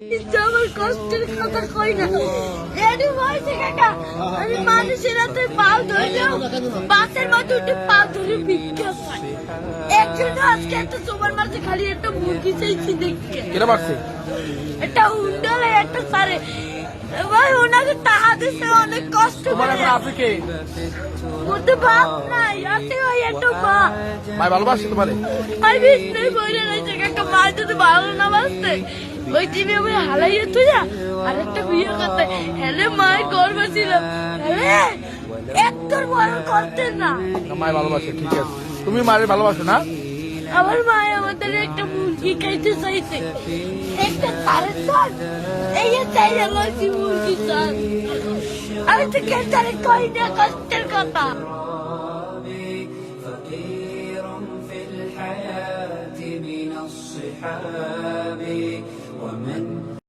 আমার কষ্টের কথা কই না এডি হয়েছে কাকা আমি মানুষের হাতে পাও ধরলেও বাসের মতো উঠে পাও ধরে ভিক্ষা পাই একজন আজকে একটা সুপার মার্কেটে খালি একটা মুরগি চাইছি দেখতে কেন মারছে একটা উন্ডলে একটা সারে ভাই ওনাকে টাকা দিতে অনেক কষ্ট তোমার করে এখন আছে কে ওতে বাপ নাই আছে ওই একটা মা ভাই ভালোবাসে তোমারে আর বিষ্ণু বইলে রয়েছে কাকা মা যদি ভালো না বাসতে ওই দিনে আমি হালাইয়ে তুই আর একটা বিয়ে করতে হেলে মায়ের গর্ব ছিল হেলে একটার বড় করতে না মায়ের ভালোবাসে ঠিক আছে তুমি মায়ের ভালোবাসো না আমার মায়ে আমাদের একটা মুরগি খাইতে চাইছে একটা তারের চাল এই চাই লাগছি মুরগি চাল আমি তো কেটারে কই না কষ্টের কথা فقير في الحياة من الصحاب